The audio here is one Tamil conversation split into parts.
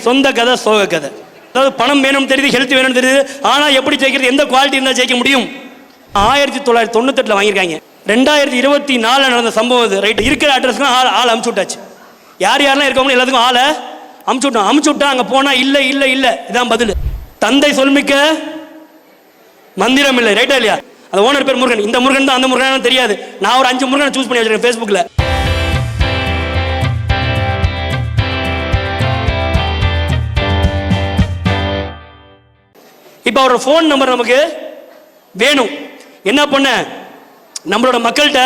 சொந்த கதை சோக கதை. அதாவது பணம் வேணும் தெரியுது, ஹெல்த் வேணும் தெரியுது, ஆனால் எப்படி ஜெயிக்கிறது, எந்த குவாலிட்டி இருந்தால் ஜெயிக்க முடியும். 1998 வாங்கியிருக்காங்க. 2024 நடந்த சம்பவம் இது. ரைட், இருக்கிற அட்ரஸ்லாம் ஆள் அமுச்சு விட்டாச்சு. யார் யாரெல்லாம் இருக்கவங்க எல்லாத்துக்கும் ஆளை அமுச்சு விட்டோம். அமுச்சு விட்டா அங்கே போனால் இல்லை இல்லை இல்லை இதான் பதில். தந்தை சொல்மிக்க மந்திரம் இல்லை. ரைட்டா இல்லையா? அந்த ஓனர் பேர் முருகன். இந்த முருகன் தான் அந்த முருகன் தெரியாது. நான் ஒரு 5 முருகனை சூஸ் பண்ணி வச்சிருக்கேன் ஃபேஸ்புக்கில். இப்போ அவரோட ஃபோன் நம்பர் நமக்கு வேணும். என்ன பண்ண, நம்மளோட மக்கள்கிட்ட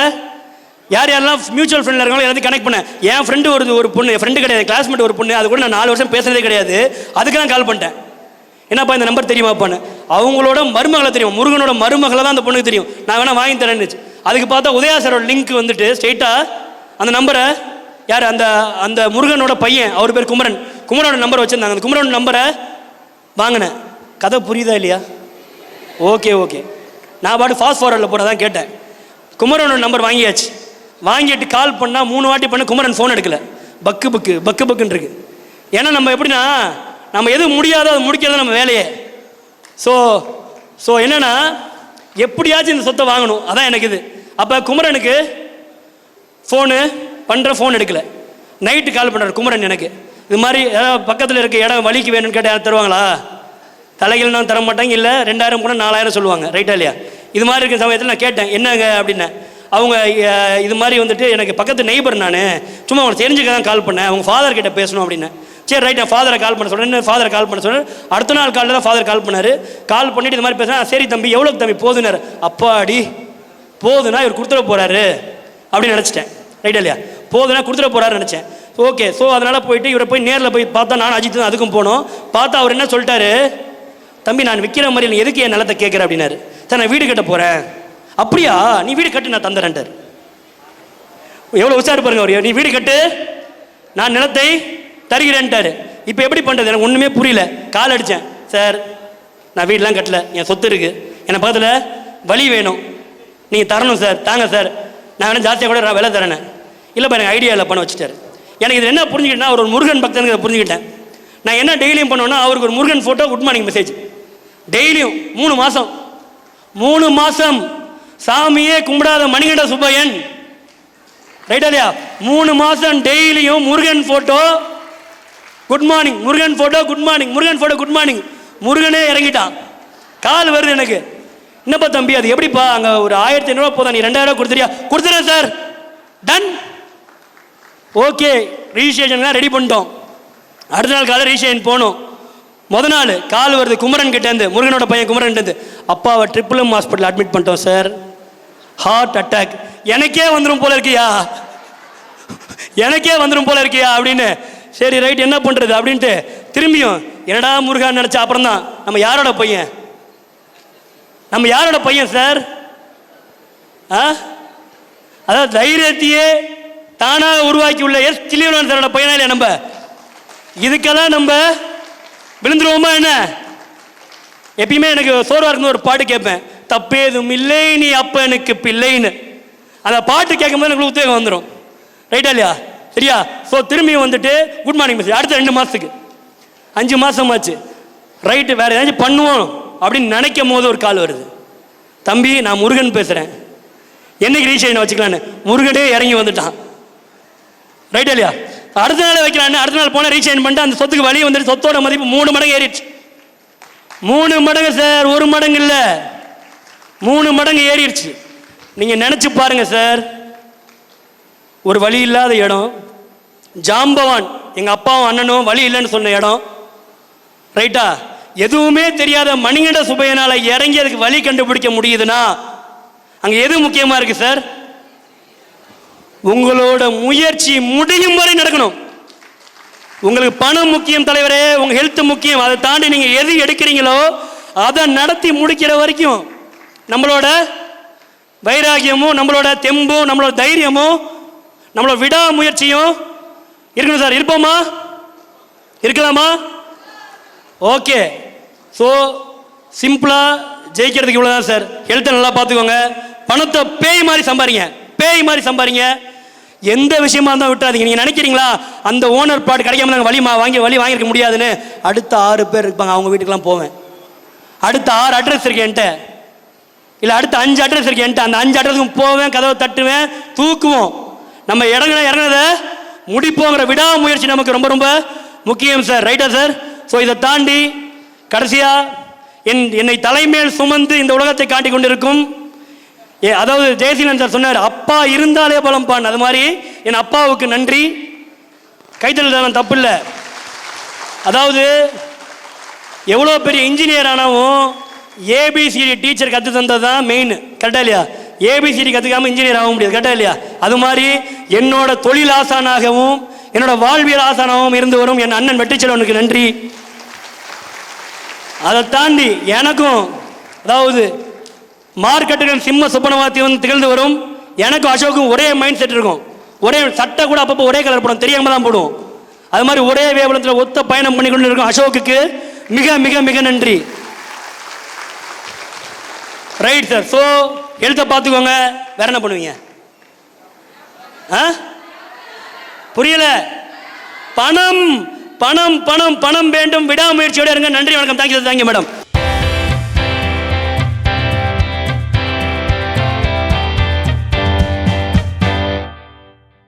யார் யாரெல்லாம் மியூச்சுவல் ஃப்ரெண்டில் இருக்காங்களோ எல்லாத்தையும் கனெக்ட் பண்ணேன். என் ஃப்ரெண்டு ஒரு பொண்ணு, ஃப்ரெண்டு கிடையாது, கிளாஸ்மேட் ஒரு பொண்ணு, அது கூட நான் 4 வருஷம் பேசுறதே கிடையாது. அதுக்கு நான் கால் பண்ணிட்டேன். என்னப்பா இந்த நம்பர் தெரியுமாப்பான்னு. அவங்களோட மருமகளை தெரியும், முருகனோட மருமகளை தான் அந்த பொண்ணுக்கு தெரியும். நான் வேணா வாங்கி தரேன்னு. அதுக்கு பார்த்தா உதயா சாரோட லிங்க் வந்துட்டு ஸ்ட்ரெயிட்டாக அந்த நம்பரை யார் அந்த அந்த முருகனோட பையன், அவர் பேர் குமரன், குமரனோட நம்பர் வச்சுருந்தாங்க. அந்த குமரனோட நம்பரை வாங்கினேன். கதை புரியுதா இல்லையா? Okay okay. நான் பாட்டு ஃபாஸ்ட் ஃபார்வர்டில் போட தான் கேட்டேன். குமரனோட நம்பர் வாங்கியாச்சு. வாங்கிட்டு கால் பண்ணால் 3 வாட்டி பண்ண குமரன் ஃபோன் எடுக்கலை. பக்கு பக்குன்னு இருக்கு. ஏன்னா நம்ம எப்படின்னா, நம்ம எது முடியாதோ அது முடிக்கிறது நம்ம வேலையே. ஸோ என்னென்னா, எப்படியாச்சும் இந்த சொத்தை வாங்கணும், அதான் எனக்கு இது. அப்போ குமரனுக்கு ஃபோனு பண்ணுற, ஃபோன் எடுக்கலை. நைட்டு கால் பண்ணுறாரு குமரன் எனக்கு. இது மாதிரி ஏதாவது பக்கத்தில் இருக்க இடம் வலிக்கு வேணும்னு கேட்டால் யாரும் தருவாங்களா? தலைகள் நான் தர மாட்டாங்க. இல்லை 2000 போனால் 4000 சொல்லுவாங்க. ரைட்டா இல்லையா? இது மாதிரி இருக்கிற சமயத்தில் நான் கேட்டேன் என்னங்க அப்படின்னு. அவங்க இது மாதிரி வந்துட்டு எனக்கு பக்கத்து நெய்பர், நான் சும்மா அவங்க தெரிஞ்சுக்க தான் கால் பண்ணேன், அவங்க ஃபாதர் கிட்ட பேசணும் அப்படின்னு. சரி ரைட், நான் ஃபாதரை கால் பண்ண சொல்கிறேன். ஃபாதரை கால் பண்ண சொல்கிறேன். அடுத்த நாள் காலையில் தான் ஃபாதர் கால் பண்ணார். கால் பண்ணிட்டு இது மாதிரி பேசுகிறேன். சரி தம்பி, எவ்வளோ தம்பி போதுனார். அப்பாடி போதுனா இவர் கொடுத்துட போகிறாரு அப்படின்னு நினச்சிட்டேன். ரைட்டா இல்லையா? போதுனா கொடுத்துட போகிறாருன்னு நினச்சேன். ஓகே. ஸோ அதனால் போயிட்டு இவரை போய் நேரில் போய் பார்த்தா, நான் அஜித் தான் அதுக்கும் போனோம். பார்த்தா அவர் என்ன சொல்லிட்டாரு, தம்பி நான் விற்கிற மாதிரி நீ எதுக்கு என் நிலத்தை கேட்குற அப்படின்னாரு. சார் நான் வீடு கட்ட போகிறேன். அப்படியா, நீ வீடு கட்டு நான் தந்துறேன்ட்டார். எவ்வளோ உஷாரு பாருங்க அவர். நீ வீடு கட்டு நான் நிலத்தை தருகிறேன்ட்டாரு. இப்போ எப்படி பண்ணுறது எனக்கு ஒன்றுமே புரியல. கால் அடித்தேன். சார் நான் வீடெலாம் கட்டல, என் சொத்து இருக்குது, எனக்கு பக்கத்தில் வழி வேணும், நீங்கள் தரணும் சார், தாங்க சார், நான் வேணால் ஜாஸ்தியாக கூட விலை தரேன். இல்லைப்பா எனக்கு ஐடியா இல்லை பண்ண வச்சுட்டார். எனக்கு இது என்ன புரிஞ்சுக்கிட்டேன்னா, அவர் ஒரு முருகன் பக்தனுக்கு அதை புரிஞ்சுக்கிட்டேன். நான் என்ன டெய்லியும் பண்ணுவேன்னா, அவருக்கு ஒரு Murugan photo, good morning message டெய்லியும். 3 மாதம் சாமியே கும்பிடாத மணிகண்ட சுப்பையன். ரைட்டா இல்லையா? 3 மாதம் டெய்லியும் Murugan photo good morning, Murugan photo good morning, Murugan photo good morning. முருகனே இறங்கிட்டான். கால் வருது எனக்கு. என்னப்பா தம்பி அது எப்படிப்பா, அங்கே ஒரு 1500 போதா, நீ 2000 கொடுத்துறியா? கொடுத்துறேன் சார், டன். ஓகே, ரிஜிஸ்ட்ரேஷன்லாம் ரெடி பண்ணிட்டோம். அடுத்த நாள் காலை ரிஜிஸ்ட்ரேஷன் போகணும். முதல் நாள் கால் வருது குமரன் கிட்டேருந்து, முருகனோட பையன் குமரன் கிட்டேருந்து. அப்பாவை ட்ரிபிள் எம் ஹாஸ்பிட்டல் அட்மிட் பண்ணிட்டோம் சார், ஹார்ட் அட்டாக். எனக்கே வந்துடும் போல இருக்கியா, எனக்கே வந்துடும் போல இருக்கியா அப்படின்னு. சரி ரைட், என்ன பண்ணுறது அப்படின்ட்டு திரும்பியும் என்னடா முருகான்னு நினச்சா. அப்புறம் தான் நம்ம யாரோட பையன், நம்ம யாரோட பையன் சார்? அதாவது தைரியத்தையே தானாக உருவாக்கி உள்ள எஸ் கிளியன் சாரோட பையனா இல்லையா? நம்ம இதுக்கெல்லாம் நம்ம விழுந்துருவோமா என்ன? எப்பயுமே எனக்கு சோர்வா இருக்குன்னு ஒரு பாட்டு கேட்பேன், தப்பேதும் இல்லை நீ அப்பனுக்கு பிள்ளைன்னு. அந்த பாட்டு கேட்கும்போது எனக்கு உத்வேகம் வந்துடும். ரைட்டா இல்லையா? சரியா? ஸோ திரும்பியும் வந்துட்டு குட் மார்னிங் மெசேஜ். அடுத்த 2 மாதத்துக்கு 5 மாதம் ஆச்சு. ரைட்டு, வேறு ஏதாச்சும் பண்ணுவோம் அப்படின்னு நினைக்கும் போது ஒரு கால் வருது. தம்பி நான் முருகன் பேசுகிறேன், என்னைக்கு ரீசேஷன் வச்சுக்கலான்னு. முருகனே இறங்கி வந்துட்டான். ரைட்டா இல்லையா? அடுத்த நாள் வைக்கலான்னு அடுத்த நாள் போனால் ரீசேஷன் பண்ணிட்டு அந்த சொத்துக்கு வழி வந்துட்டு சொத்தோட மதிப்பு 3 மடங்கு ஏறிடுச்சு. 3 மடங்கு சார், 1 மடங்கு இல்லை, 3 மடங்கு ஏறிடுச்சு. நீங்கள் நினச்சி பாருங்க சார். ஒரு வழி இல்லாத இடம், ஜாம்பவான் எங்கள் அப்பாவும் அண்ணனும் வழி இல்லைன்னு சொன்ன இடம். ரைட்டா? எதுவுமே தெரியாத மணிகண்ட சுப்பையனால் இறங்கி அதுக்கு வழி கண்டுபிடிக்க முடியுதுன்னா அங்கே எது முக்கியமாக இருக்குது சார்? உங்களோட முயற்சி முடியும் வரை நடக்கணும். உங்களுக்கு பணம் முக்கியம் தலைவரே, உங்கள் ஹெல்த் முக்கியம். அதை தாண்டி நீங்கள் எது எடுக்கிறீங்களோ அதை நடத்தி முடிக்கிற வரைக்கும் நம்மளோட வைராகியமும், நம்மளோட தெம்பும், நம்மளோட தைரியமும், நம்மளோட விடாமுயற்சியும் இருக்கணும் சார். இருப்போமா? இருக்கலாமா? ஓகே. ஸோ சிம்பிளாக ஜெயிக்கிறதுக்கு இவ்வளோ தான் சார். ஹெல்த்தை நல்லா பார்த்துக்கோங்க. பணத்தை பேய் மாதிரி சம்பாதிங்க, பேய் மாதிரி சம்பாதிங்க. எந்த விஷயமா இருந்தால் விட்டுறாதீங்க. நீங்கள் நினைக்கிறீங்களா அந்த ஓனர் பிளாட் கிடைக்காம நாங்கள் வழி வாங்கியிருக்க முடியாதுன்னு? அடுத்த 6 பேர் இருப்பாங்க, அவங்க வீட்டுக்கெல்லாம் போவேன். அடுத்த 6 அட்ரஸ் இருக்கு என்கிட்ட, இல்லை அடுத்த 5 அட்ரஸ் இருக்கு என்கிட்ட. அந்த 5 அட்ரஸுக்கும் போவேன், கதவை தட்டுவேன், தூக்குவோம். நம்ம இறங்குனதை முடிப்போங்கிற விடாமுயற்சி நமக்கு ரொம்ப ரொம்ப முக்கியம் சார். ரைட்டா சார்? ஸோ இதை தாண்டி கடைசியாக என்னை தலைமையில் சுமந்து இந்த உலகத்தை காட்டி கொண்டிருக்கும் அதாவது ஜெயசீலன் சார் சொன்னார், அப்பா இருந்தாலே பலம்பான். அது மாதிரி என் அப்பாவுக்கு நன்றி. கைத்தல் தப்பு இல்லை. அதாவது எவ்வளோ பெரிய இன்ஜினியர் ஆனாவும் ஏபிசிடி டீச்சர் கற்று தந்தது தான் மெயின். கரெக்டா இல்லையா? ஏபிசிடி கற்றுக்காம இன்ஜினியர் ஆக முடியாது. கரெக்டா இல்லையா? அது மாதிரி என்னோட தொழில் ஆசானாகவும் என்னோட வாழ்வியல் ஆசானாகவும் இருந்து வரும் என் அண்ணன் வெற்றிச்செல்வனுக்கு நன்றி. அதை தாண்டி எனக்கும் அதாவது மார்க்கெட்டுகள் சிம்ம சுப்பனவாத்தி வந்து திகழ்ந்து வரும் எனக்கும் அசோக்கும் ஒரே மைண்ட் செட் இருக்கும். ஒரே சட்டை கூட அப்பப்போ ஒரே கலர் போடும், தெரியாம தான் போடுவோம். அது மாதிரி ஒரே வேவலத்தில் ஒத்த பயணம் பண்ணி கொண்டு இருக்கும் அசோக்குக்கு மிக மிக மிக நன்றி. Right sir. ஸோ எழுத்த பார்த்துக்கோங்க. வேற என்ன பண்ணுவீங்க? புரியல? பணம் பணம் பணம் பணம் வேண்டும், விடாமுயற்சியோட இருங்க. நன்றி, வணக்கம். Thank you madam.